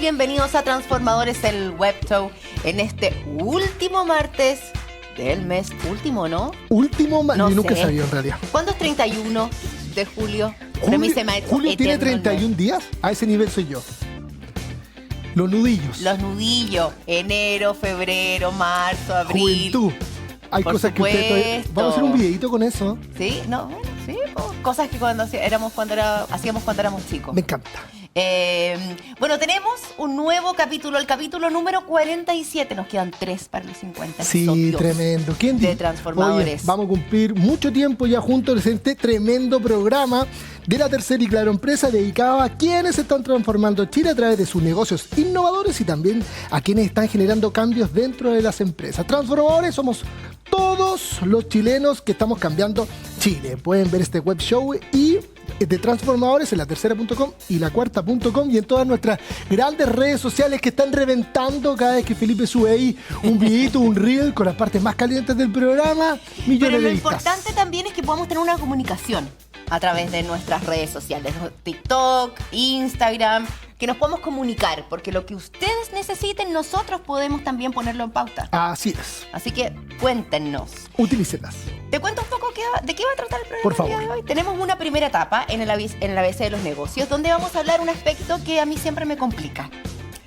Bienvenidos a Transformadores, el Web Show, en este último martes del mes. Último, ¿no? Último martes, No yo nunca sé. sabía en realidad. ¿Cuándo es 31 de julio? Pero a mí se me ha hecho Julio tiene eterno el mes. 31 días, a ese nivel soy yo. Los nudillos. Los nudillos, enero, febrero, marzo, abril. Juventud. Hay Por cosas que usted todavía... supuesto. Vamos a hacer un videito con eso. Sí, no, bueno, sí, pues, cosas que hacíamos cuando éramos chicos. Me encanta. Bueno, tenemos un nuevo capítulo, el capítulo número 47. Nos quedan 3 para los 50 Sí, episodios tremendo. ¿Quién de dice? Transformadores. Oye, vamos a cumplir mucho tiempo ya juntos en este tremendo programa de la Tercera y Claro Empresa dedicado a quienes están transformando Chile a través de sus negocios innovadores y también a quienes están generando cambios dentro de las empresas. Transformadores somos todos los chilenos que estamos cambiando Chile. Pueden ver este web show y de Transformadores en la tercera.com y la cuarta.com y en todas nuestras grandes redes sociales que están reventando cada vez que Felipe sube ahí un videito, un reel con las partes más calientes del programa. Pero Millones lo de vistas. importante también es que podamos tener una comunicación a través de nuestras redes sociales, TikTok, Instagram, que nos podamos comunicar, porque lo que ustedes necesiten, nosotros podemos también ponerlo en pauta. Así es. Así que cuéntenos. Utilícelas. Te cuento un poco de qué va a tratar el programa Por el favor. día de hoy. Tenemos una primera etapa en el ABC de los negocios, donde vamos a hablar un aspecto que a mí siempre me complica.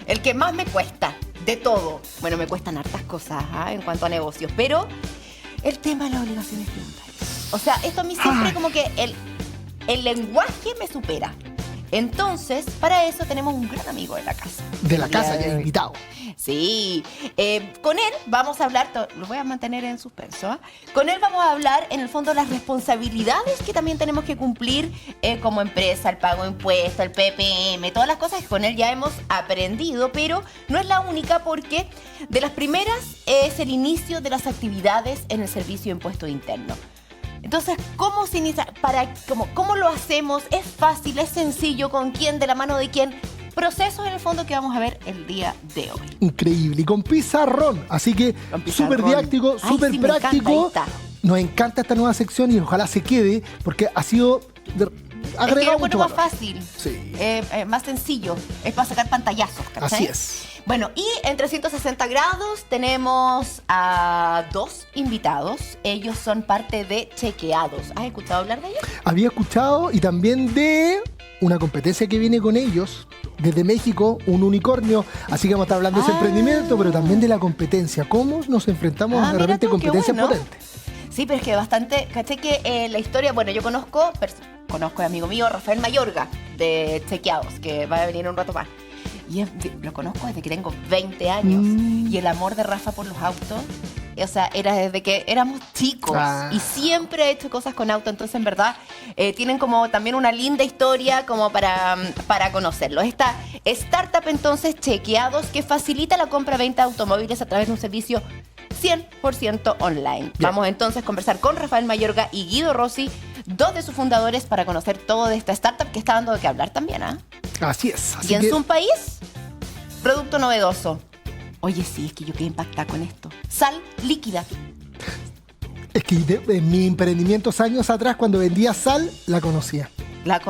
El que más me cuesta, de todo. Bueno, me cuestan hartas cosas en cuanto a negocios, pero el tema de las obligaciones tributarias. O sea, esto a mí siempre como que el lenguaje me supera. Entonces, para eso tenemos un gran amigo de la casa. De la El día casa, de ya hoy. invitado. Sí, con él vamos a hablar, lo voy a mantener en suspenso, ¿eh? Con él vamos a hablar en el fondo las responsabilidades que también tenemos que cumplir como empresa, el pago de impuestos, el PPM, todas las cosas que con él ya hemos aprendido, pero no es la única porque de las primeras es el inicio de las actividades en el servicio de impuesto interno. Entonces, ¿cómo se inicia? ¿Cómo lo hacemos? ¿Es fácil? ¿Es sencillo? ¿Con quién? ¿De la mano de quién? Procesos en el fondo que vamos a ver el día de hoy. Increíble. Y con pizarrón. Así que Con pizarrón. súper didáctico, Ay, súper sí, me encanta, práctico. ahí está. Nos encanta esta nueva sección y ojalá se quede porque ha sido agregado Es que mucho más valor. fácil, Sí. más sencillo, es para sacar pantallazos, ¿cachai? Así es. Bueno, y en 360 grados tenemos a 2 invitados. Ellos son parte de Chequeados. ¿Has escuchado hablar de ellos? Había escuchado y también de una competencia que viene con ellos desde México, un unicornio. Así que vamos a estar hablando de ese emprendimiento, pero también de la competencia. ¿Cómo nos enfrentamos de mira repente a tú, qué competencias bueno. potentes? Sí, pero es que bastante, caché que la historia, bueno, yo conozco a amigo mío, Rafael Mayorga, de Chequeados, que va a venir un rato más. Y lo conozco desde que tengo 20 años. Y el amor de Rafa por los autos, o sea, era desde que éramos chicos. Ah. Y siempre he hecho cosas con auto. Entonces, en verdad, tienen como también una linda historia como para conocerlo. Esta startup, entonces, Chequeados, que facilita la compra-venta de automóviles a través de un servicio 100% online. Bien. Vamos entonces a conversar con Rafael Mayorga y Guido Rossi, 2 de sus fundadores, para conocer todo de esta startup que está dando de qué hablar también, ¿ah? Así es. Así Y en que su país, producto novedoso. Oye, sí, es que yo quedé impactada con esto. Sal líquida. es que en mis emprendimientos años atrás, cuando vendía sal, la conocía.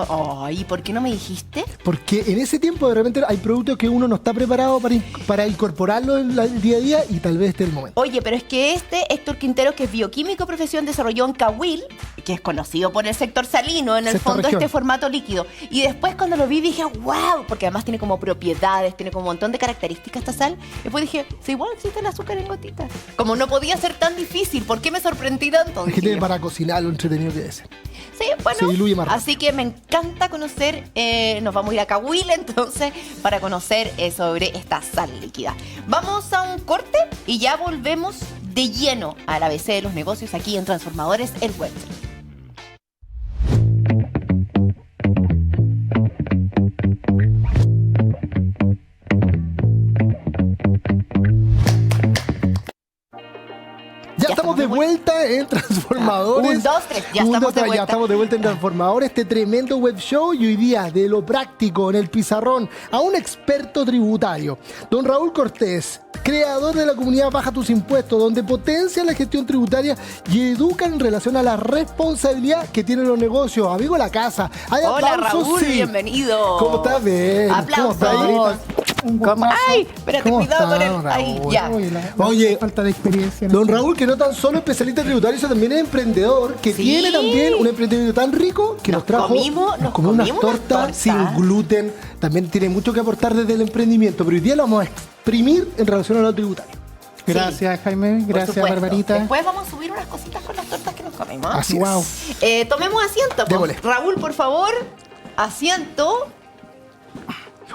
Ay, ¿por qué no me dijiste? Porque en ese tiempo de repente hay productos que uno no está preparado para incorporarlo en el día a día y tal vez este es el momento. Oye, pero es que Héctor Quintero, que es bioquímico profesión, desarrolló en Cahuil, que es conocido por el sector salino, en el Sector fondo región. este formato líquido. Y después cuando lo vi dije, wow, porque además tiene como propiedades, tiene como un montón de características esta sal. Después dije, sí, igual existe el azúcar en gotitas. Como no podía ser tan difícil, ¿por qué me sorprendí tanto? Es que Dije tiene yo. para cocinar lo entretenido que es. Sí, bueno, se diluye más rápido. así que me encanta conocer, nos vamos a ir a Cahuil entonces para conocer sobre esta sal líquida. Vamos a un corte y ya volvemos de lleno al ABC de los negocios aquí en Transformadores, el web. Ya estamos de vuelta en Transformadores. 1, 2, 3, ya Un, estamos dos, de tres, vuelta. Ya estamos de vuelta en Transformadores, este tremendo web show y hoy día de lo práctico en el pizarrón a un experto tributario, don Raúl Cortés, creador de la comunidad Baja Tus Impuestos, donde potencia la gestión tributaria y educa en relación a la responsabilidad que tienen los negocios. Amigo de la casa, hay Hola aplausos, Raúl, sí. bienvenido. ¿Cómo estás, Ben? ¿Cómo estás, Aplausos. Irina? Un ¿Cómo? gustazo. ¡Ay! Espérate, ¿Cómo cuidado con está, el. Ahí, Raúl? ya. Oye, Falta de experiencia. Don Raúl, que no tan solo especialista tributario, sino también es emprendedor, que Sí. tiene también un emprendimiento tan rico que nos trajo nos comimos unas comimos tortas sin gluten. También tiene mucho que aportar desde el emprendimiento, pero hoy día lo vamos a exprimir en relación a lo tributario. Gracias, Jaime. Por Gracias, supuesto. Barbarita. Después vamos a subir unas cositas con las tortas que nos comemos. Así Wow. es. Tomemos asiento. Pues. Démosle. Raúl, por favor, asiento.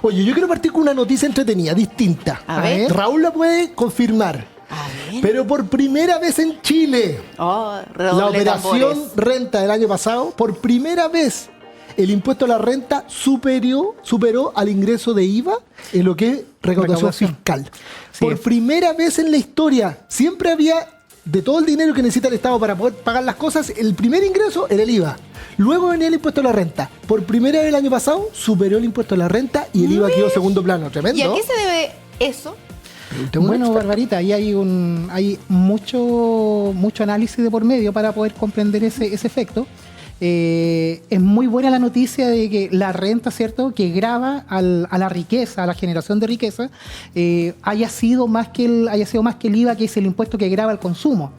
Oye, yo quiero partir con una noticia entretenida, distinta. A ver. Raúl la puede confirmar. A ver. Pero por primera vez en Chile, Oh, la redoble de operación tambores. renta del año pasado, por primera vez el impuesto a la renta superó al ingreso de IVA en lo que es recaudación fiscal. Sí. Por primera vez en la historia, siempre había, de todo el dinero que necesita el Estado para poder pagar las cosas, el primer ingreso era el IVA. Luego venía el impuesto a la renta. Por primera vez el año pasado superó el impuesto a la renta y el IVA quedó en segundo plano. Tremendo. ¿Y a qué se debe eso? Preguntemos a un Bueno, experto. Barbarita, ahí hay mucho análisis de por medio para poder comprender ese efecto. Es muy buena la noticia de que la renta, ¿cierto?, que grava a la riqueza, a la generación de riqueza, haya sido más que el IVA, que es el impuesto que grava el consumo.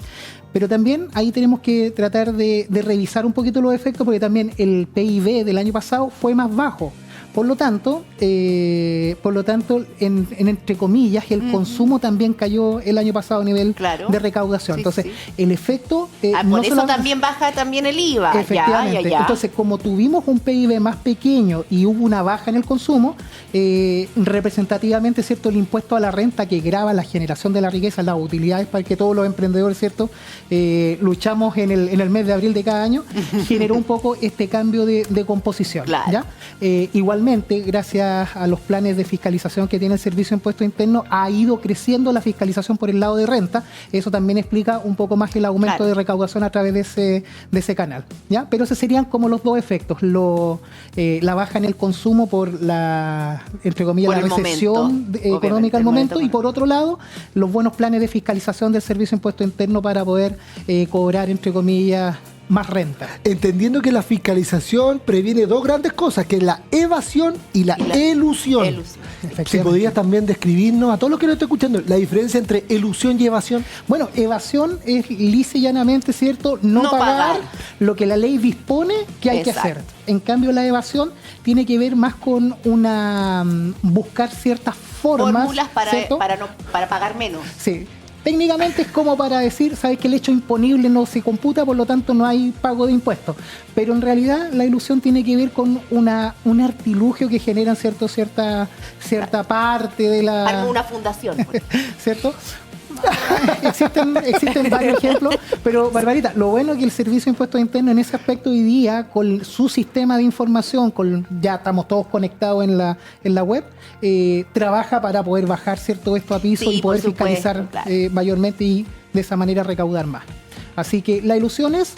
Pero también ahí tenemos que tratar de revisar un poquito los efectos, porque también el PIB del año pasado fue más bajo. Por lo tanto, en entre comillas, el consumo también cayó el año pasado a nivel Claro. de recaudación. Sí, Entonces, sí. el efecto... Por no eso solamente- también baja también el IVA. Efectivamente. Ya. Entonces, como tuvimos un PIB más pequeño y hubo una baja en el consumo, representativamente, ¿cierto?, el impuesto a la renta que grava la generación de la riqueza, las utilidades para que todos los emprendedores, ¿cierto?, luchamos en el mes de abril de cada año, generó un poco este cambio de composición. Claro. ¿Ya? Igualmente, gracias a los planes de fiscalización que tiene el Servicio de Impuesto Interno, ha ido creciendo la fiscalización por el lado de renta. Eso también explica un poco más el aumento Claro. de recaudación a través de ese canal. ¿Ya? Pero esos serían como los dos efectos. La baja en el consumo por entre comillas, Por la el recesión momento, económica obviamente, al el momento. momento Y por otro lado, los buenos planes de fiscalización del Servicio de Impuesto Interno para poder cobrar, entre comillas, más renta. Entendiendo que la fiscalización previene dos grandes cosas, que es la evasión y la elusión. Si Efectivamente. podrías también describirnos a todos los que nos están escuchando la diferencia entre elusión y evasión. Bueno, evasión es lisa y llanamente, ¿cierto?, no pagar lo que la ley dispone que hay que Exacto. hacer. En cambio, la evasión tiene que ver más con buscar ciertas formas, Fórmulas ¿cierto? para pagar menos. Sí. Técnicamente es como para decir, sabes que el hecho imponible no se computa, por lo tanto no hay pago de impuestos. Pero en realidad la ilusión tiene que ver con un artilugio que generan cierta parte de la... Arma una fundación. pues. ¿Cierto? Existen varios ejemplos, pero Barbarita, lo bueno es que el Servicio de Impuestos Internos en ese aspecto hoy día, con su sistema de información, ya estamos todos conectados en la web, trabaja para poder bajar esto a piso Sí, y poder por supuesto, fiscalizar claro. mayormente y de esa manera recaudar más. Así que la ilusión es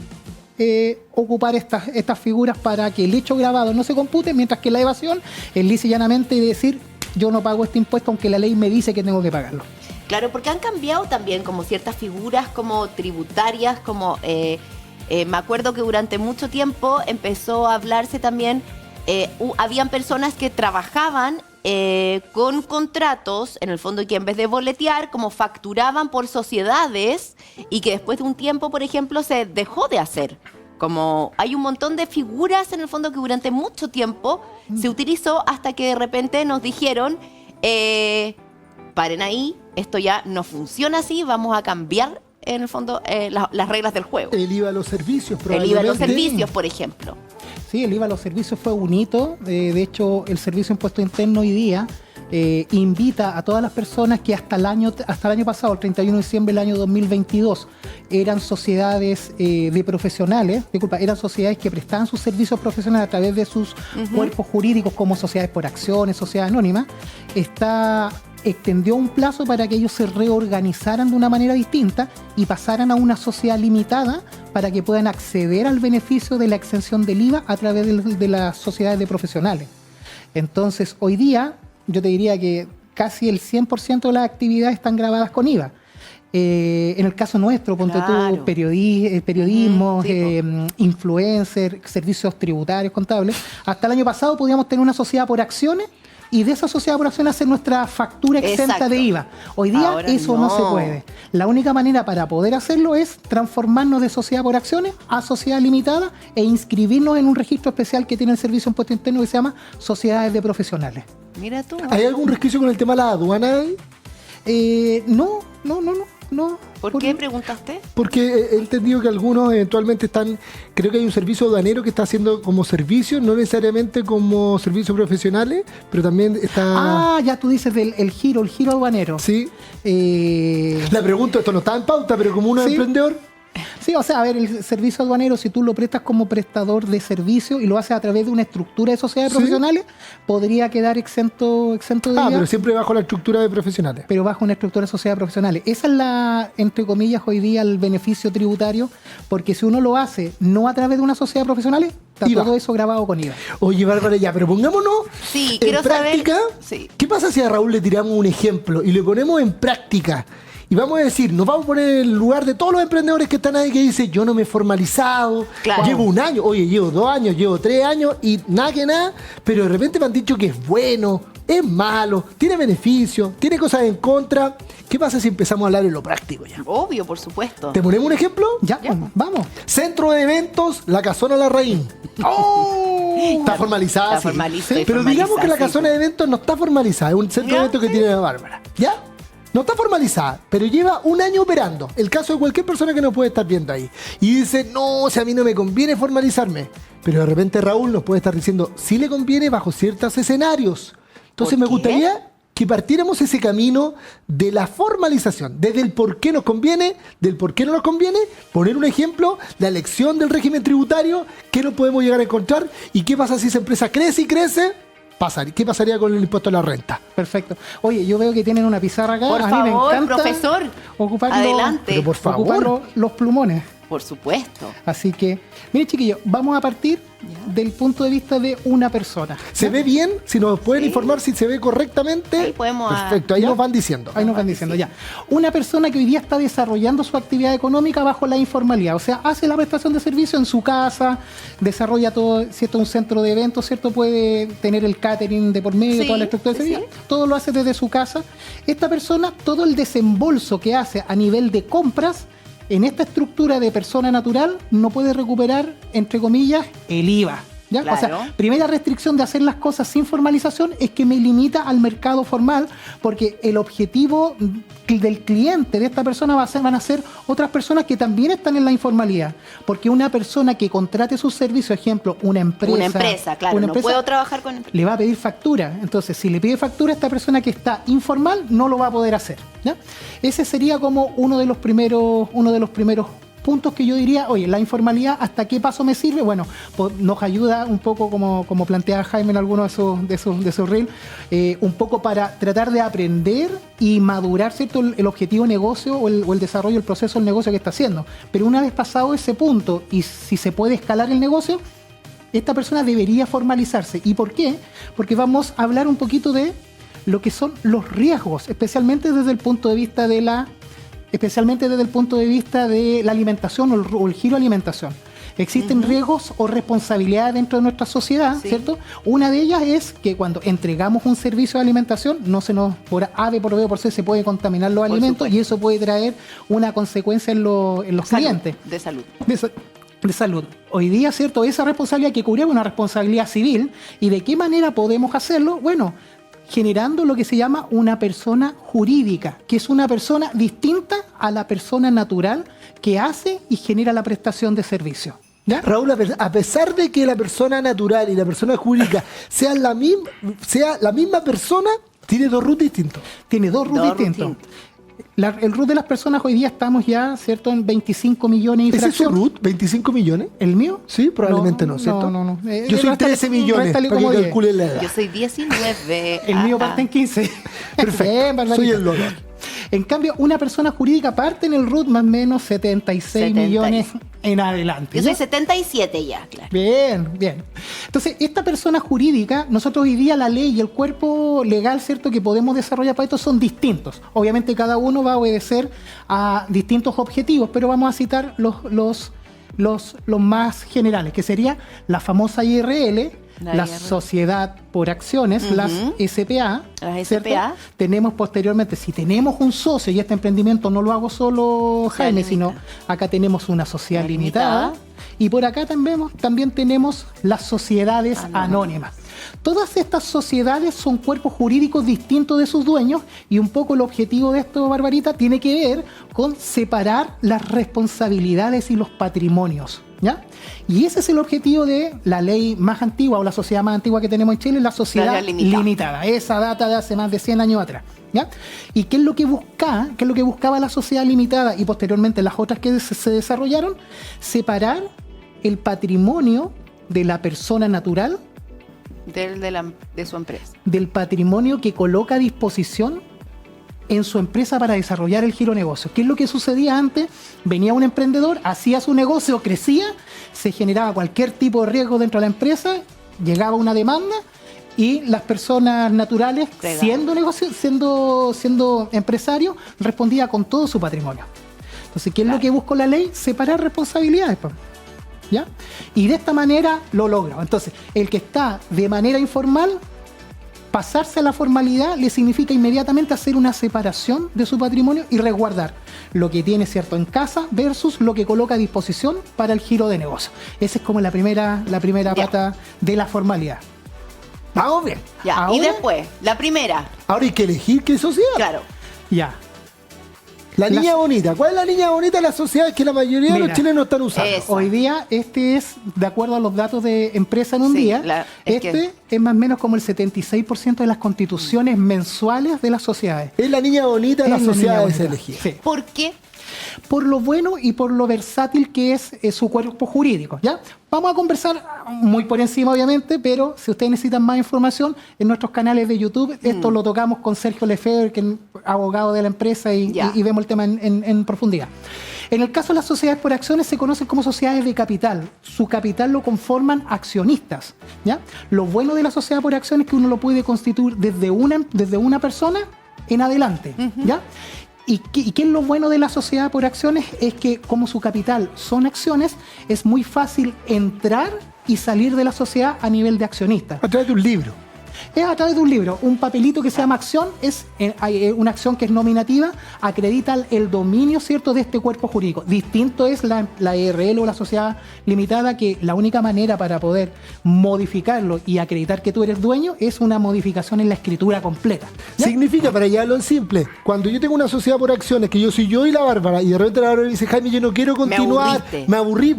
ocupar estas figuras para que el hecho grabado no se compute, mientras que la evasión es lisa y llanamente decir, yo no pago este impuesto aunque la ley me dice que tengo que pagarlo. Claro, porque han cambiado también como ciertas figuras como tributarias, como me acuerdo que durante mucho tiempo empezó a hablarse también, habían personas que trabajaban con contratos, en el fondo, y que en vez de boletear, como facturaban por sociedades y que después de un tiempo, por ejemplo, se dejó de hacer. Como hay un montón de figuras en el fondo que durante mucho tiempo se utilizó hasta que de repente nos dijeron, paren ahí, esto ya no funciona así, vamos a cambiar en el fondo las reglas del juego. El IVA a los servicios, El IVA a los probablemente. servicios, por ejemplo. Sí, el IVA a los servicios fue un hito. De hecho, el Servicio de Impuesto Interno hoy día invita a todas las personas que hasta el año pasado, el 31 de diciembre del año 2022, eran sociedades de profesionales, eran sociedades que prestaban sus servicios profesionales a través de sus cuerpos jurídicos como sociedades por acciones, sociedades anónimas, extendió un plazo para que ellos se reorganizaran de una manera distinta y pasaran a una sociedad limitada para que puedan acceder al beneficio de la exención del IVA a través de las sociedades de profesionales. Entonces, hoy día, yo te diría que casi el 100% de las actividades están grabadas con IVA. En el caso nuestro, ponte Claro. tú, periodismo, Sí, influencer, servicios tributarios, contables. Hasta el año pasado podíamos tener una sociedad por acciones y de esa sociedad por acciones hacer nuestra factura exenta Exacto. de IVA. Hoy día Ahora eso no no. se puede. La única manera para poder hacerlo es transformarnos de sociedad por acciones a sociedad limitada e inscribirnos en un registro especial que tiene el Servicio de Impuesto Interno que se llama Sociedades de Profesionales. Mira tú. ¿Hay algún resquicio con el tema de la aduana ahí? No. ¿Por qué preguntaste? Porque he entendido que algunos eventualmente están, creo que hay un servicio aduanero que está haciendo como servicio, no necesariamente como servicios profesionales, pero también está... Ah, ya tú dices del el giro aduanero. Sí. Eh, La pregunta, esto no está en pauta, pero como uno es Sí. emprendedor, Sí, o sea, a ver, el servicio aduanero, si tú lo prestas como prestador de servicio y lo haces a través de una estructura de sociedades Sí. profesionales, podría quedar exento de IVA, pero siempre bajo la estructura de profesionales. pero bajo una estructura de sociedades profesionales. Esa es la, entre comillas, hoy día el beneficio tributario, porque si uno lo hace no a través de una sociedad profesional, está IVA. todo eso grabado con IVA. Oye, Bárbara, ya, pero pongámonos Sí, en quiero práctica. saber. Sí. ¿Qué pasa si a Raúl le tiramos un ejemplo y le ponemos en práctica? Y vamos a decir, nos vamos a poner en el lugar de todos los emprendedores que están ahí que dicen, yo no me he formalizado, Claro. llevo un año, oye, llevo 2 años, llevo 3 años y nada que nada, pero de repente me han dicho que es bueno, es malo, tiene beneficios, tiene cosas en contra. ¿Qué pasa si empezamos a hablar en lo práctico ya? Obvio, por supuesto. ¿Te ponemos un ejemplo? Ya, pues, vamos. Centro de eventos, la Casona La Raín. Está formalizada, Está sí. formalizada, Pero formalizada, digamos que la sí, casona de eventos no está formalizada, es un centro Ya, de eventos que sí. tiene la Bárbara. ¿Ya? No está formalizada, pero lleva un año operando. El caso de cualquier persona que nos puede estar viendo ahí. Y dice, no, si a mí no me conviene formalizarme. Pero de repente Raúl nos puede estar diciendo, sí le conviene bajo ciertos escenarios. Entonces ¿Por me qué? gustaría que partiéramos ese camino de la formalización, desde el por qué nos conviene, del por qué no nos conviene, poner un ejemplo, la elección del régimen tributario, qué nos podemos llegar a encontrar y qué pasa si esa empresa crece y crece, ¿qué pasaría con el impuesto a la renta? Perfecto. Oye, yo veo que tienen una pizarra acá. Por a mí me favor, encanta profesor, ocupar adelante. Pero por favor. ocupar los plumones. Por supuesto. Así que, miren chiquillos, vamos a partir del punto de vista de una persona. ¿Se ve bien? Si nos pueden Sí. informar si se ve correctamente. Ahí podemos, Perfecto, ahí ¿ya? nos van diciendo. Ahí nos van diciendo, ya. Una persona que hoy día está desarrollando su actividad económica bajo la informalidad, o sea, hace la prestación de servicio en su casa, desarrolla todo, ¿cierto? Un centro de eventos, ¿cierto? Puede tener el catering de por medio, Sí, toda la estructura de sí, servicio, todo lo hace desde su casa. Esta persona, todo el desembolso que hace a nivel de compras, en esta estructura de persona natural, no puede recuperar, entre comillas, el IVA. ¿Ya? O Claro. sea, primera restricción de hacer las cosas sin formalización es que me limita al mercado formal, porque el objetivo del cliente de esta persona van a ser otras personas que también están en la informalidad. Porque una persona que contrate sus servicios, ejemplo, una empresa, Claro. una No empresa, puedo trabajar con empresa. le va a pedir factura. Entonces, si le pide factura, esta persona que está informal no lo va a poder hacer. ¿Ya? Ese sería como uno de los primeros puntos que yo diría, oye, la informalidad, ¿hasta qué paso me sirve? Bueno, pues nos ayuda un poco, como plantea Jaime en alguno de sus reels, un poco para tratar de aprender y madurar, ¿cierto?, el objetivo negocio o el desarrollo, el proceso del negocio que está haciendo. Pero una vez pasado ese punto y si se puede escalar el negocio, esta persona debería formalizarse. ¿Y por qué? Porque vamos a hablar un poquito de lo que son los riesgos, especialmente desde el punto de vista de la alimentación o el giro alimentación. Existen riesgos o responsabilidades dentro de nuestra sociedad, Sí. ¿cierto? Una de ellas es que cuando entregamos un servicio de alimentación, no se nos, por A, B, por B o por C, se puede contaminar los Por alimentos supuesto. y eso puede traer una consecuencia en los clientes. De salud. De salud. Hoy día, ¿cierto? Esa responsabilidad que cubrir es una responsabilidad civil. ¿Y de qué manera podemos hacerlo? Bueno, generando lo que se llama una persona jurídica, que es una persona distinta a la persona natural que hace y genera la prestación de servicio. ¿Ya? Raúl, a pesar de que la persona natural y la persona jurídica sea la misma persona, tiene 2 RUT distintos. Tiene 2 RUT Dos distintos. distintos. El RUT de las personas hoy día estamos ya, ¿cierto?, en 25 millones y ¿Ese es su fracción. RUT? ¿25 millones? ¿El mío? Sí, probablemente no, ¿cierto? No. Yo soy Réstale- 13 millones, réstale para que como 10. calculen la edad. Yo soy 19. El mío Ajá. parte en 15. Perfecto. Bien, Barbarita. Soy el loro. En cambio, una persona jurídica parte en el RUT más o menos 76 millones en adelante. Yo soy ¿ya? 77 ya, claro. Bien. Entonces, esta persona jurídica, nosotros hoy día la ley y el cuerpo legal, ¿cierto?, que podemos desarrollar para esto son distintos. Obviamente cada uno va a obedecer a distintos objetivos, pero vamos a citar los más generales, que sería la famosa IRL, la sociedad por acciones, las SPA. Las ¿cierto? SPA. Tenemos posteriormente, si tenemos un socio y este emprendimiento no lo hago solo Jaime, sino acá tenemos una sociedad limitada. Y por acá también tenemos las sociedades anónimas. Todas estas sociedades son cuerpos jurídicos distintos de sus dueños y un poco el objetivo de esto, Barbarita, tiene que ver con separar las responsabilidades y los patrimonios, ¿ya? Y ese es el objetivo de la ley más antigua o la sociedad más antigua que tenemos en Chile, la sociedad limitada. Esa data de hace más de 100 años atrás, ¿ya? ¿Y qué es lo que buscaba la sociedad limitada y posteriormente las otras que se desarrollaron? Separar el patrimonio de la persona natural de su empresa. Del patrimonio que coloca a disposición en su empresa para desarrollar el giro negocio. ¿Qué es lo que sucedía antes? Venía un emprendedor, hacía su negocio, crecía, se generaba cualquier tipo de riesgo dentro de la empresa, llegaba una demanda y las personas naturales, siendo empresarios, respondía con todo su patrimonio. Entonces, ¿qué es lo que buscó la ley? Separar responsabilidades, ¿ya? Y de esta manera lo logra. Entonces, el que está de manera informal, pasarse a la formalidad le significa inmediatamente hacer una separación de su patrimonio y resguardar lo que tiene, ¿cierto?, en casa versus lo que coloca a disposición para el giro de negocio. Esa es como la primera pata de la formalidad. Vamos bien. Ya. Ahora, y después, la primera. Ahora hay que elegir qué sociedad. Claro. Ya. La niña bonita. ¿Cuál es la niña bonita de las sociedades que la mayoría de los chilenos están usando? Eso. Hoy día este es, de acuerdo a los datos de empresa en un día, es más o menos como el 76% de las constituciones mensuales de las sociedades. Es la niña bonita de las sociedades elegidas. Sí. ¿Por qué? Por lo bueno y por lo versátil que es su cuerpo jurídico, ¿ya? Vamos a conversar muy por encima, obviamente, pero si ustedes necesitan más información, en nuestros canales de YouTube, esto lo tocamos con Sergio Lefebvre, que es abogado de la empresa, y vemos el tema en profundidad. En el caso de las sociedades por acciones se conocen como sociedades de capital. Su capital lo conforman accionistas, ¿ya? Lo bueno de la sociedad por acciones es que uno lo puede constituir desde una persona en adelante, ¿ya? ¿Y qué es lo bueno de la sociedad por acciones? Es que como su capital son acciones, es muy fácil entrar y salir de la sociedad a nivel de accionista. A través de un libro. Es a través de un libro, un papelito que se llama acción, hay una acción que es nominativa, acredita el dominio, ¿cierto?, de este cuerpo jurídico. Distinto es la IRL o la sociedad limitada, que la única manera para poder modificarlo y acreditar que tú eres dueño es una modificación en la escritura completa, ¿ya? Significa, para llevarlo en simple, cuando yo tengo una sociedad por acciones, que yo soy yo y la Bárbara, y de repente la Bárbara dice, Jaime, yo no quiero continuar, me aburrí,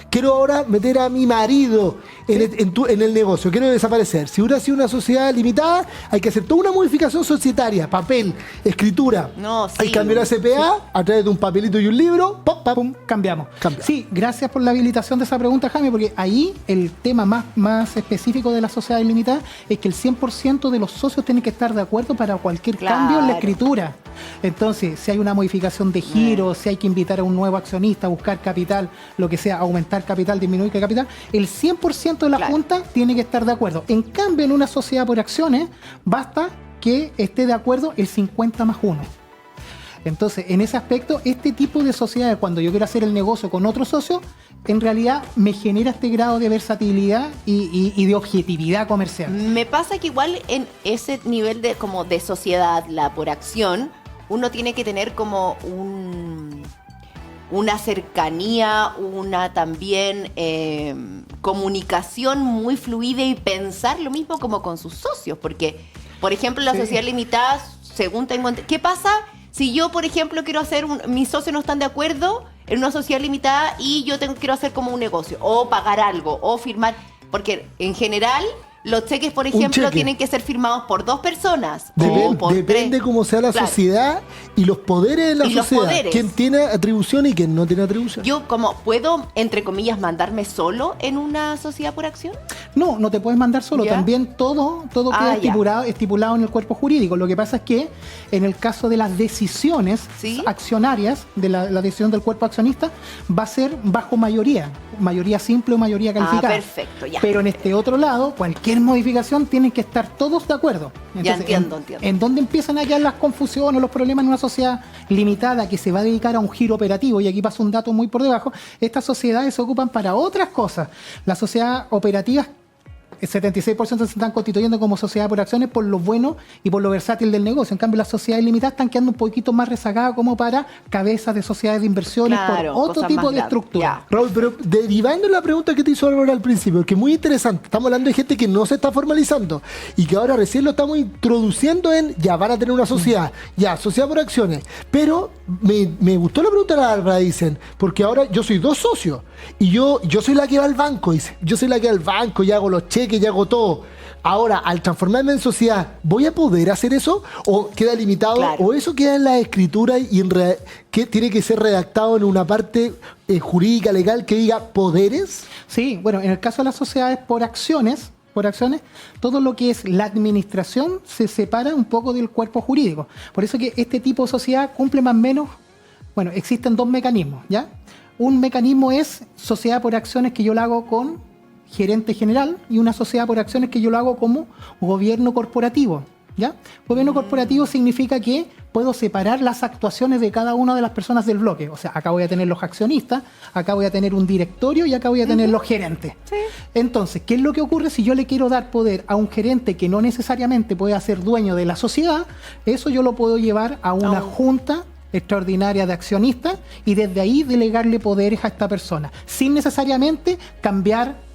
quiero ahora meter a mi marido en el negocio, quiero desaparecer. Si hubiera sido una sociedad limitada, hay que hacer toda una modificación societaria, papel, escritura. Hay que cambiar la CPA a través de un papelito y un libro, pum, cambiamos. Sí, gracias por la habilitación de esa pregunta, Jaime, porque ahí el tema más específico de la sociedad limitada es que el 100% de los socios tienen que estar de acuerdo para cualquier cambio en la escritura. Entonces, si hay una modificación de giro, si hay que invitar a un nuevo accionista, buscar capital, lo que sea, aumentar capital, disminuir capital, el 100% de la Junta tiene que estar de acuerdo. En cambio, en una sociedad por acciones, basta que esté de acuerdo el 50+1. Entonces, en ese aspecto, este tipo de sociedades, cuando yo quiero hacer el negocio con otro socio, en realidad me genera este grado de versatilidad y de objetividad comercial. Me pasa que igual en ese nivel de sociedad, la por acción, uno tiene que tener como una cercanía, una también comunicación muy fluida y pensar lo mismo como con sus socios. Porque, por ejemplo, la sociedad limitada, según tengo entendido, ¿qué pasa si yo, por ejemplo, quiero hacer, mis socios no están de acuerdo en una sociedad limitada y yo quiero hacer como un negocio, o pagar algo, o firmar? Porque en general los cheques, por ejemplo, tienen que ser firmados por 2 personas. Depende cómo sea la sociedad y los poderes de la sociedad. ¿Quién tiene atribución y quién no tiene atribución? Yo, ¿puedo, entre comillas, mandarme solo en una sociedad por acción? No te puedes mandar solo. ¿Ya? También todo queda estipulado en el cuerpo jurídico. Lo que pasa es que en el caso de las decisiones accionarias, de la decisión del cuerpo accionista, va a ser bajo mayoría simple o mayoría calificada. Perfecto, ya. Pero en este otro lado, cualquier modificación tienen que estar todos de acuerdo. Entonces, ya entiendo. ¿En dónde empiezan a hallar las confusiones o los problemas en una sociedad limitada que se va a dedicar a un giro operativo? Y aquí pasa un dato muy por debajo. Estas sociedades se ocupan para otras cosas. Las sociedades operativas el 76% se están constituyendo como sociedad por acciones por lo bueno y por lo versátil del negocio. En cambio, las sociedades limitadas están quedando un poquito más rezagadas como para cabezas de sociedades de inversiones Claro, por otro cosas tipo más de grandes. estructura. Ya. Raúl, pero derivando la pregunta que te hizo Álvaro al principio, que es muy interesante, estamos hablando de gente que no se está formalizando y que ahora recién lo estamos introduciendo en, ya van a tener una sociedad, ya, sociedad por acciones, pero me gustó la pregunta de la Álvaro, dicen, porque ahora yo soy 2 socios y yo soy la que va al banco, dice, yo soy la que va al banco y hago los cheques y hago todo. Ahora, al transformarme en sociedad, ¿voy a poder hacer eso? ¿O queda limitado? Claro. ¿O eso queda en la escritura y que tiene que ser redactado en una parte jurídica, legal, que diga poderes? Sí, bueno, en el caso de las sociedades por acciones, todo lo que es la administración se separa un poco del cuerpo jurídico. Por eso que este tipo de sociedad cumple más o menos, bueno, existen 2 mecanismos, ¿ya? Un mecanismo es sociedad por acciones que yo la hago con gerente general y una sociedad por acciones que yo lo hago como gobierno corporativo, ¿ya? Gobierno corporativo significa que puedo separar las actuaciones de cada una de las personas del bloque. O sea, acá voy a tener los accionistas, acá voy a tener un directorio y acá voy a tener los gerentes. Sí. Entonces, ¿qué es lo que ocurre si yo le quiero dar poder a un gerente que no necesariamente pueda ser dueño de la sociedad? Eso yo lo puedo llevar a una junta extraordinaria de accionistas y desde ahí delegarle poderes a esta persona, sin necesariamente cambiar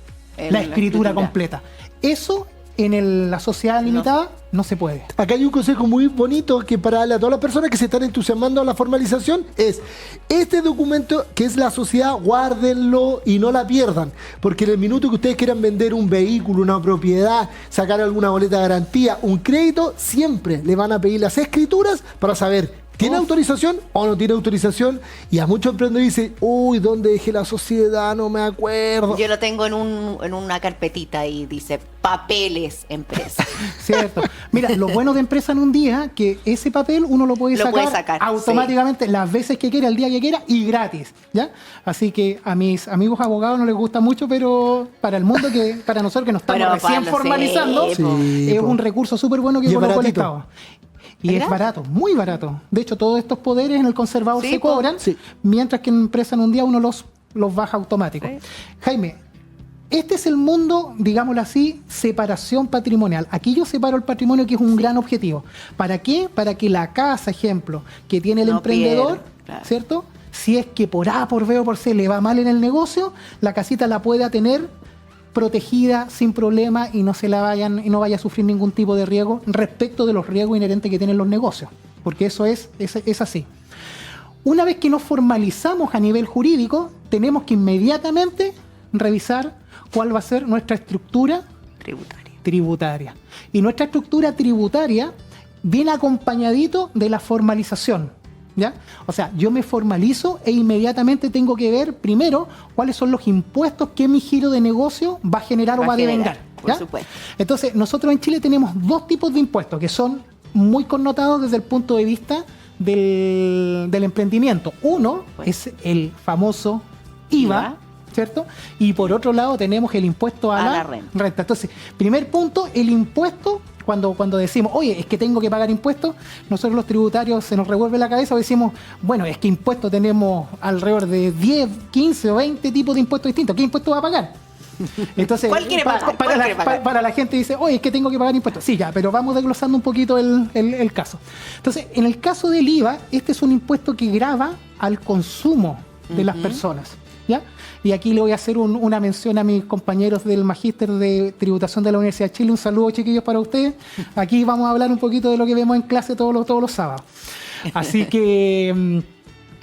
la escritura completa. Eso en la sociedad limitada no se puede. Acá hay un consejo muy bonito que para darle a todas las personas que se están entusiasmando a la formalización es, este documento que es la sociedad, guárdenlo y no la pierdan, porque en el minuto que ustedes quieran vender un vehículo, una propiedad, sacar alguna boleta de garantía, un crédito, siempre le van a pedir las escrituras para saber ¿tiene autorización o no tiene autorización? Y a muchos emprendedores dicen, uy, ¿dónde dejé la sociedad? No me acuerdo. Yo lo tengo en una carpetita y dice papeles empresa. Cierto. Mira, lo bueno de empresa en un día, que ese papel uno lo puede sacar automáticamente las veces que quiera, el día que quiera y gratis, ¿ya? Así que a mis amigos abogados no les gusta mucho, pero para el mundo, para nosotros que nos estamos recién formalizando, es un recurso súper bueno que colocó el Estado. Y es barato, muy barato. De hecho, todos estos poderes en el conservador se cobran, mientras que en empresa en un día uno los baja automático. Sí. Jaime, este es el mundo, digámoslo así, separación patrimonial. Aquí yo separo el patrimonio, que es un gran objetivo. ¿Para qué? Para que la casa, ejemplo, que tiene el emprendedor, ¿cierto? Si es que por A, por B o por C le va mal en el negocio, la casita la pueda tener protegida sin problema y no vaya a sufrir ningún tipo de riesgo respecto de los riesgos inherentes que tienen los negocios, porque eso es así. Una vez que nos formalizamos a nivel jurídico, tenemos que inmediatamente revisar cuál va a ser nuestra estructura tributaria. Y nuestra estructura tributaria viene acompañadito de la formalización, ¿ya? O sea, yo me formalizo e inmediatamente tengo que ver primero cuáles son los impuestos que mi giro de negocio va a generar o va a devengar. Por supuesto. Entonces, nosotros en Chile tenemos 2 tipos de impuestos que son muy connotados desde el punto de vista del emprendimiento. Uno es el famoso IVA, ¿cierto? Y por otro lado tenemos el impuesto a la renta. Entonces, primer punto, el impuesto. Cuando decimos, oye, es que tengo que pagar impuestos, nosotros los tributarios se nos revuelve la cabeza, decimos, bueno, es que impuestos tenemos alrededor de 10, 15 o 20 tipos de impuestos distintos. ¿Qué impuesto va a pagar? Entonces, para la gente dice, oye, es que tengo que pagar impuestos. Sí, ya, pero vamos desglosando un poquito el caso. Entonces, en el caso del IVA, este es un impuesto que grava al consumo de las personas, ¿ya? Y aquí le voy a hacer una mención a mis compañeros del Magíster de Tributación de la Universidad de Chile. Un saludo, chiquillos, para ustedes. Aquí vamos a hablar un poquito de lo que vemos en clase todos los sábados. Así que en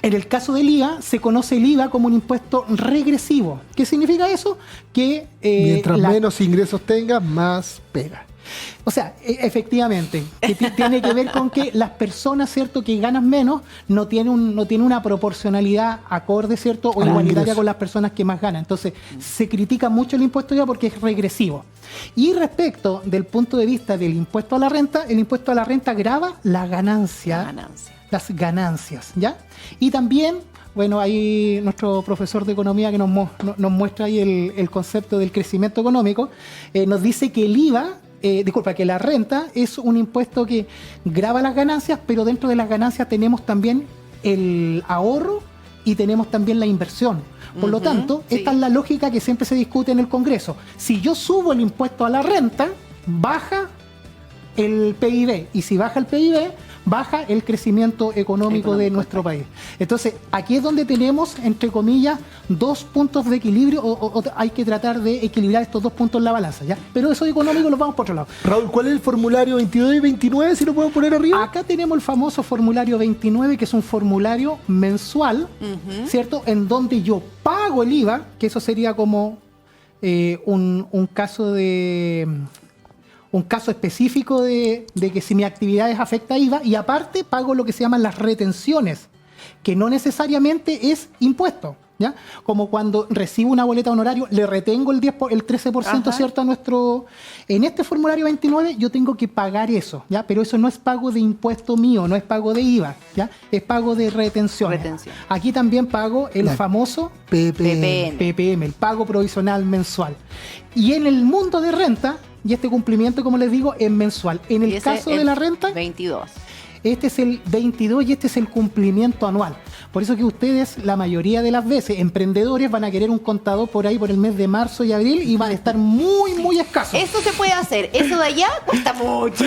el caso del IVA, se conoce el IVA como un impuesto regresivo. ¿Qué significa eso? Que mientras menos ingresos tengas, más pega. O sea, efectivamente, que tiene que ver con que las personas, ¿cierto?, que ganan menos, no tienen una proporcionalidad acorde, ¿cierto?, o igualitaria con las personas que más ganan. Entonces, se critica mucho el impuesto IVA porque es regresivo. Y respecto del punto de vista del impuesto a la renta, el impuesto a la renta grava las ganancias, ¿ya? Y también, bueno, ahí nuestro profesor de economía que nos muestra ahí el concepto del crecimiento económico, nos dice que el IVA, que la renta es un impuesto que grava las ganancias, pero dentro de las ganancias tenemos también el ahorro y tenemos también la inversión. Por lo tanto, esta es la lógica que siempre se discute en el Congreso. Si yo subo el impuesto a la renta, baja el PIB, y si baja el PIB, baja el crecimiento económico de nuestro país. Entonces, aquí es donde tenemos, entre comillas, dos puntos de equilibrio, o hay que tratar de equilibrar estos dos puntos en la balanza, ¿ya? Pero eso económico los vamos por otro lado. Raúl, ¿cuál es el formulario 22 y 29, si lo puedo poner arriba? Acá tenemos el famoso formulario 29, que es un formulario mensual, ¿cierto? En donde yo pago el IVA, que eso sería como un caso de... un caso específico de que si mi actividad afecta IVA, y aparte pago lo que se llaman las retenciones, que no necesariamente es impuesto, ¿ya? Como cuando recibo una boleta de honorario, le retengo el 13%, ¿cierto? A nuestro... En este formulario 29 yo tengo que pagar eso, ¿ya? Pero eso no es pago de impuesto mío, no es pago de IVA, ¿ya? Es pago de retención. Aquí también pago el famoso PPM, el pago provisional mensual. Y en el mundo de renta, y este cumplimiento, como les digo, es mensual. En el caso de la renta, 22. Este es el 22 y este es el cumplimiento anual. Por eso que ustedes, la mayoría de las veces, emprendedores, van a querer un contador por ahí por el mes de marzo y abril y van a estar muy, muy escasos. Eso se puede hacer. Eso de allá cuesta mucho.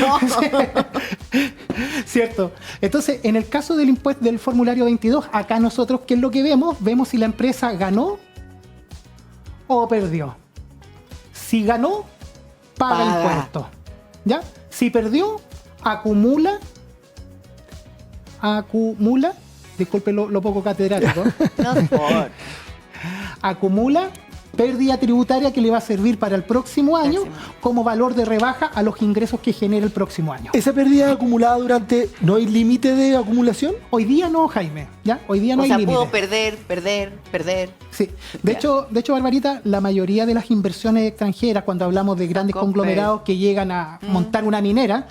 Cierto. Entonces, en el caso del impuesto del formulario 22, acá nosotros, ¿qué es lo que vemos? Vemos si la empresa ganó o perdió. Si ganó, paga impuestos, ¿ya? Si perdió, acumula, disculpe lo poco catedrático, No importa. acumula pérdida tributaria que le va a servir para el próximo año como valor de rebaja a los ingresos que genere el próximo año. ¿Esa pérdida acumulada durante... ¿no hay límite de acumulación? Hoy día no, Jaime, ¿ya? Hoy día no hay límite. Puedo perder. Sí. De hecho, Barbarita, la mayoría de las inversiones extranjeras, cuando hablamos de grandes conglomerados que llegan a montar una minera,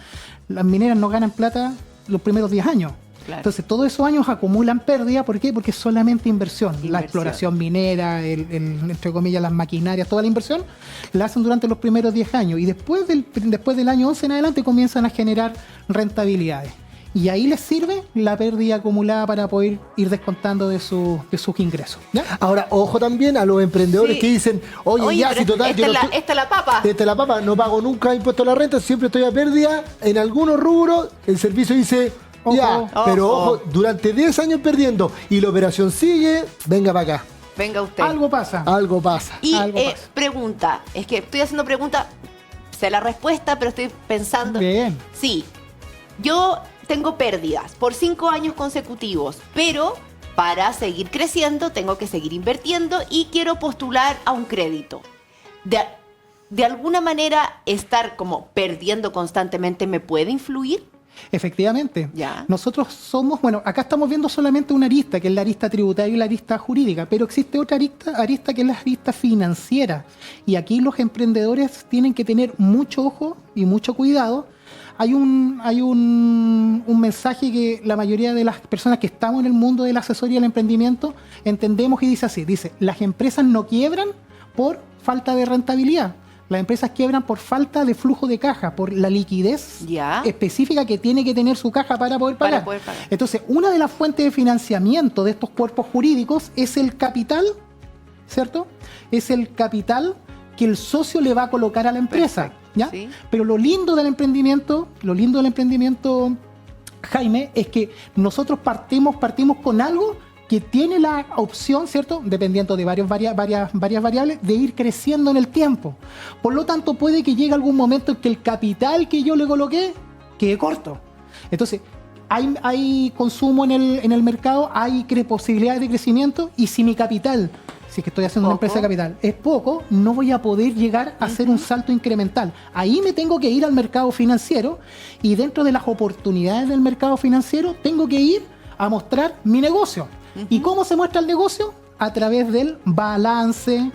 las mineras no ganan plata los primeros 10 años. Claro. Entonces, todos esos años acumulan pérdida. ¿Por qué? Porque es solamente inversión. La exploración minera, entre comillas, las maquinarias, toda la inversión la hacen durante los primeros 10 años. Y después del año 11 en adelante comienzan a generar rentabilidades. Y ahí les sirve la pérdida acumulada para poder ir descontando de sus ingresos, ¿ya? Ahora, ojo también a los emprendedores que dicen, oye ya, si total... Esta es la papa. Esta es la papa, no pago nunca impuesto a la renta, siempre estoy a pérdida. En algunos rubros, el servicio dice... pero ojo, durante 10 años perdiendo y la operación sigue, venga para acá. Venga usted. Algo pasa. Y pregunta, es que estoy haciendo pregunta, sé la respuesta, pero estoy pensando. Bien. Sí, yo tengo pérdidas por 5 años consecutivos, pero para seguir creciendo tengo que seguir invirtiendo y quiero postular a un crédito. De alguna manera, estar como perdiendo constantemente me puede influir. Efectivamente. Ya. Nosotros somos, acá estamos viendo solamente una arista, que es la arista tributaria y la arista jurídica, pero existe otra arista que es la arista financiera. Y aquí los emprendedores tienen que tener mucho ojo y mucho cuidado. Hay un mensaje que la mayoría de las personas que estamos en el mundo de la asesoría y el emprendimiento entendemos y dice así, las empresas no quiebran por falta de rentabilidad. Las empresas quiebran por falta de flujo de caja, por la liquidez específica que tiene que tener su caja para poder pagar. Entonces, una de las fuentes de financiamiento de estos cuerpos jurídicos es el capital, ¿cierto? Es el capital que el socio le va a colocar a la empresa, ¿ya? Sí. Pero lo lindo del emprendimiento, Jaime, es que nosotros partimos con algo que tiene la opción, ¿cierto?, dependiendo de varias variables, de ir creciendo en el tiempo. Por lo tanto, puede que llegue algún momento en que el capital que yo le coloqué quede corto. Entonces, hay consumo en el mercado, hay posibilidades de crecimiento, y si mi capital, si es que estoy haciendo una empresa de capital, es poco, no voy a poder llegar a hacer un salto incremental. Ahí me tengo que ir al mercado financiero, y dentro de las oportunidades del mercado financiero, tengo que ir a mostrar mi negocio. ¿Y cómo se muestra el negocio? A través del balance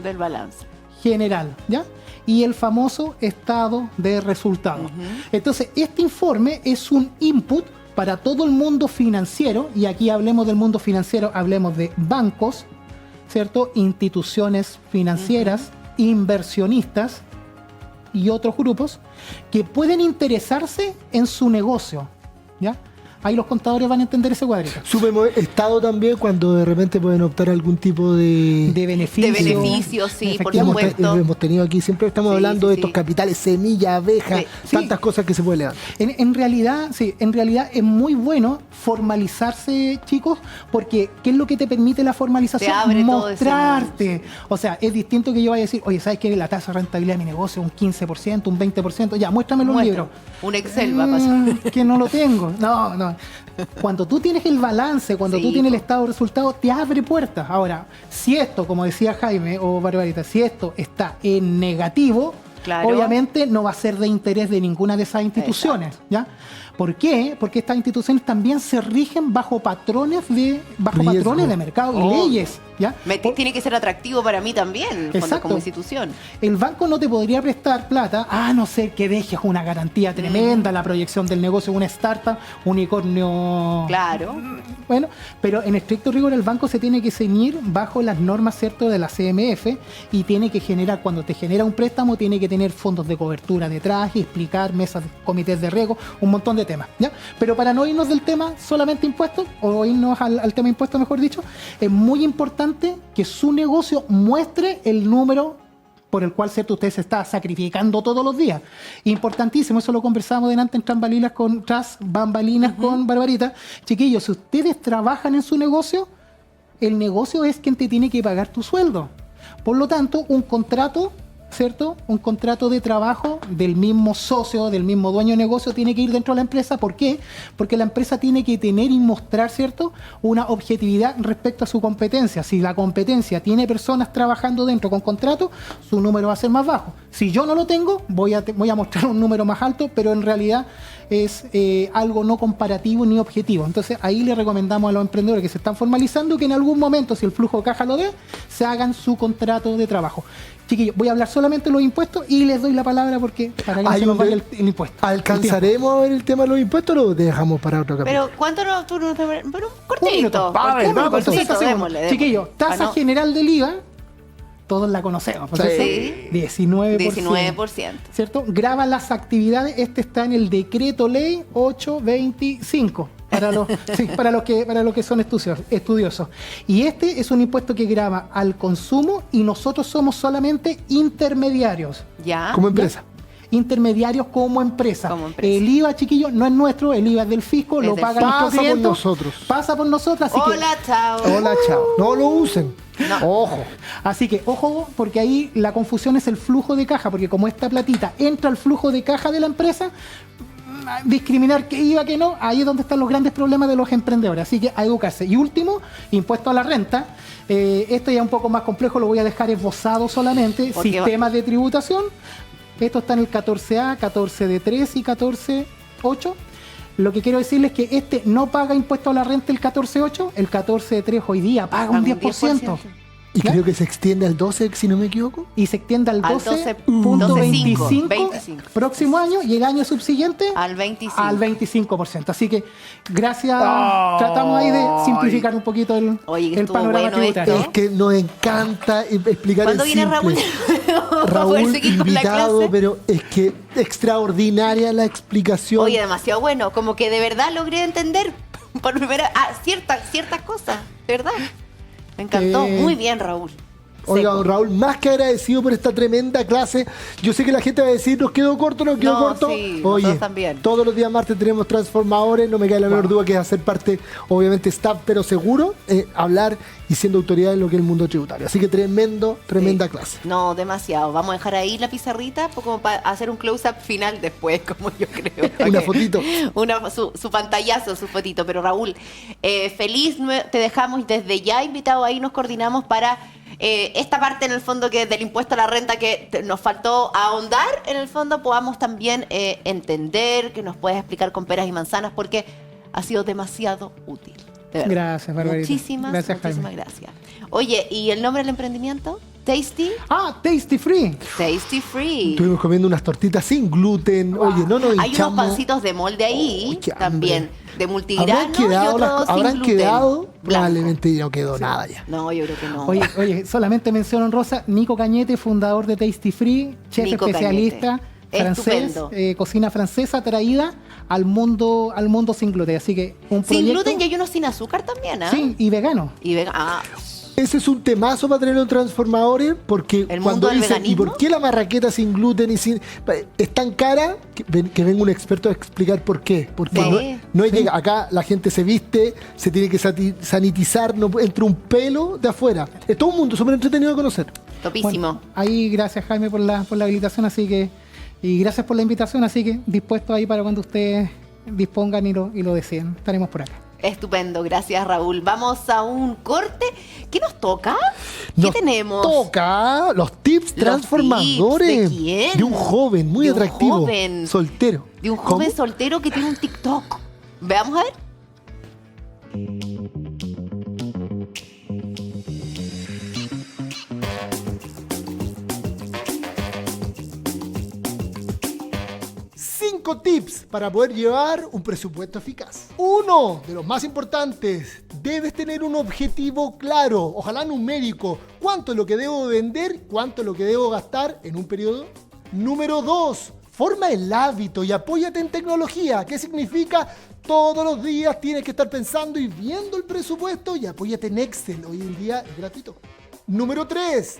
general, ¿ya? Y el famoso estado de resultados. Entonces, este informe es un input para todo el mundo financiero, y aquí hablemos del mundo financiero, hablemos de bancos, ¿cierto? Instituciones financieras, inversionistas y otros grupos que pueden interesarse en su negocio, ¿ya? ahí los contadores van a entender ese cuadrito. Sumemos Estado también cuando de repente pueden optar a algún tipo de beneficio. De beneficios, sí, por Efectivamente. supuesto. hemos tenido aquí, siempre estamos Sí, hablando sí, de sí. estos capitales, semilla, abeja, Sí. tantas cosas que se pueden levantar. En realidad, sí, en realidad es muy bueno formalizarse, chicos, porque ¿qué es lo que te permite la formalización? Te abre todo ese Mostrarte. O sea, es distinto que yo vaya a decir, oye, ¿sabes qué? La tasa de rentabilidad de mi negocio es un 15%, un 20%, ya, muéstramelo en un Muestra. libro. Un Excel va a pasar. Que no lo tengo. No. Cuando tú tienes el balance, cuando Sí, tú tienes el po. estado de resultados, te abre puertas. Ahora, si esto, como decía Jaime o Barbarita, si esto está en negativo, Claro. obviamente no va a ser de interés de ninguna de esas instituciones. ¿Ya? ¿Por qué? Porque estas instituciones también se rigen bajo patrones de Riesgo. mercado y Obvio. leyes. ¿Ya? Tiene que ser atractivo para mí también, en el fondo, Exacto. como institución. El banco no te podría prestar plata a no ser que dejes una garantía tremenda, la proyección del negocio, una startup, unicornio. Claro. Bueno, pero en estricto rigor el banco se tiene que ceñir bajo las normas, ¿cierto?, de la CMF y tiene que generar, cuando te genera un préstamo, tiene que tener fondos de cobertura detrás y explicar mesas, comités de riesgo, un montón de temas, ¿ya? Pero para no irnos del tema solamente impuestos, o irnos al tema impuestos, mejor dicho, es muy importante que su negocio muestre el número por el cual, ¿cierto?, usted se está sacrificando todos los días. Importantísimo, eso lo conversábamos delante tras bambalinas con Barbarita. Chiquillos, si ustedes trabajan en su negocio, el negocio es quien te tiene que pagar tu sueldo. Por lo tanto, un contrato, ¿cierto? Un contrato de trabajo del mismo socio, del mismo dueño de negocio, tiene que ir dentro de la empresa. ¿Por qué? Porque la empresa tiene que tener y mostrar, ¿cierto?, una objetividad respecto a su competencia. Si la competencia tiene personas trabajando dentro con contrato, su número va a ser más bajo. Si yo no lo tengo, voy a mostrar un número más alto, pero en realidad es algo no comparativo ni objetivo. Entonces ahí le recomendamos a los emprendedores que se están formalizando que en algún momento, si el flujo de caja lo dé, se hagan su contrato de trabajo. Chiquillos, voy a hablar solamente de los impuestos y les doy la palabra porque para que no Hay se nos un vaya de- el impuesto. ¿Alcanzaremos a ver el tema de los impuestos o lo dejamos para otro capítulo? Pero, ¿cuánto no? Tú no pero un Un cortito. minuto. A ver, vamos, cortito, 60 segundos. démosle. Chiquillos, tasa Ah, no. general del IVA, todos la conocemos. ¿por cierto? Sí. 19%. 19%. ¿Cierto? Graba las actividades. Este está en el decreto ley 825. Para los que son estudiosos. Y este es un impuesto que grava al consumo y nosotros somos solamente intermediarios. ¿Ya? Como empresa. Intermediarios como empresa. Como empresa. El IVA, chiquillos, no es nuestro, el IVA es del fisco, Es lo del pagan fisco. nuestros Pasa por clientes. nosotros. Pasa por nosotros, así que Hola, chao. Hola, chao. No lo usen. No. Ojo. Así que, ojo, porque ahí la confusión es el flujo de caja, porque como esta platita entra al flujo de caja de la empresa, discriminar que iba, que no, ahí es donde están los grandes problemas de los emprendedores. Así que a educarse. Y último, impuesto a la renta. Esto ya es un poco más complejo, lo voy a dejar esbozado solamente. Porque Sistemas de tributación. Esto está en el 14A, 14D3 y 14.8. Lo que quiero decirles es que este no paga impuesto a la renta el 14.8, el 14.3 hoy día paga un 10%. Y ¿Ya? creo que se extiende al 12, si no me equivoco. Y se extiende al Al 12.25 25. próximo año y el año subsiguiente Al 25. al 25%. Así que gracias, tratamos ahí de simplificar un poquito Oye, que el estuvo panorama bueno tributario. esto. Es que nos encanta explicar ¿Cuándo en viene simple. Raúl? Para poder Raúl seguir con la invitado, clase. pero es que extraordinaria la explicación. Oye, demasiado bueno. Como que de verdad logré entender por primera ciertas cosas, ¿verdad? Me encantó. Muy bien, Raúl. Oiga, Seco. don Raúl, más que agradecido por esta tremenda clase. Yo sé que la gente va a decir, nos quedó corto, nos quedó No, corto. sí, Oye, nosotros también. todos los días martes tenemos transformadores, no me cae la menor duda que es hacer parte, obviamente, staff, pero seguro, hablar y siendo autoridad en lo que es el mundo tributario. Así que tremenda Sí. clase. No, demasiado. Vamos a dejar ahí la pizarrita como para hacer un close-up final después, como yo creo. Una fotito. Su pantallazo, su fotito. Pero Raúl, feliz, te dejamos desde ya invitado ahí, nos coordinamos para esta parte en el fondo que del impuesto a la renta que nos faltó ahondar, en el fondo podamos también entender, que nos puedas explicar con peras y manzanas, porque ha sido demasiado útil. De verdad. Gracias, Barbarita. Muchísimas Jaime. gracias. Oye, ¿y el nombre del emprendimiento? Tasty. Tasty Free. Tasty Free. Estuvimos comiendo unas tortitas sin gluten. Oye, no nos Hay unos hinchamos. pancitos de molde ahí Uy, qué hambre. también, de ¿Habrán multigrano y quedado? otros sin ¿Habrán gluten. quedado? Blanco. Probablemente no quedó nada ya. No, yo creo que no. Oye, solamente menciono en rosa, Nico Cañete, fundador de Tasty Free, chef Nico especialista Cañete. francés, Estupendo. cocina francesa traída al mundo sin gluten. Así que un Sin proyecto, gluten y hay unos sin azúcar también, ¿ah? sí, y vegano. Y ah, Ese es un temazo para tenerlo en Transformadores, porque ¿El cuando mundo del dicen, ¿y veganismo? por qué la marraqueta sin gluten y sin es tan cara? Que venga un experto a explicar por qué. Porque Sí. no es que acá la gente se viste, se tiene que sanitizar, no entra un pelo de afuera. Es todo un mundo súper entretenido de conocer. topísimo. Bueno, ahí gracias Jaime por la habilitación, así que, y gracias por la invitación, así que dispuesto ahí para cuando ustedes dispongan y lo deseen. Estaremos por acá. Estupendo, gracias Raúl. Vamos a un corte. ¿Qué nos toca? ¿Qué Nos tenemos? toca los tips Los transformadores. tips, ¿de quién? De un joven muy De un atractivo. joven. Soltero. De un joven ¿Cómo? soltero que tiene un TikTok. Veamos a ver. 5 tips para poder llevar un presupuesto eficaz. Uno de los más importantes, debes tener un objetivo claro, ojalá numérico. ¿Cuánto es lo que debo vender? ¿Cuánto es lo que debo gastar en un periodo? Número 2, forma el hábito y apóyate en tecnología. ¿Qué significa? Todos los días tienes que estar pensando y viendo el presupuesto y apóyate en Excel. Hoy en día es gratuito. Número 3,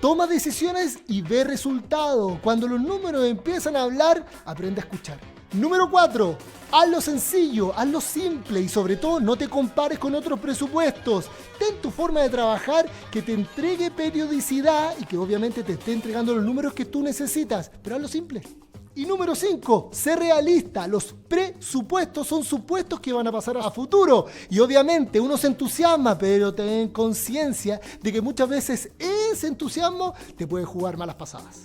toma decisiones y ve resultados. Cuando los números empiezan a hablar, aprende a escuchar. Número 4, hazlo sencillo, hazlo simple y sobre todo no te compares con otros presupuestos. Ten tu forma de trabajar que te entregue periodicidad y que obviamente te esté entregando los números que tú necesitas, pero hazlo simple. Y número 5, sé realista. Los presupuestos son supuestos que van a pasar a futuro. Y obviamente uno se entusiasma, pero ten conciencia de que muchas veces ese entusiasmo te puede jugar malas pasadas.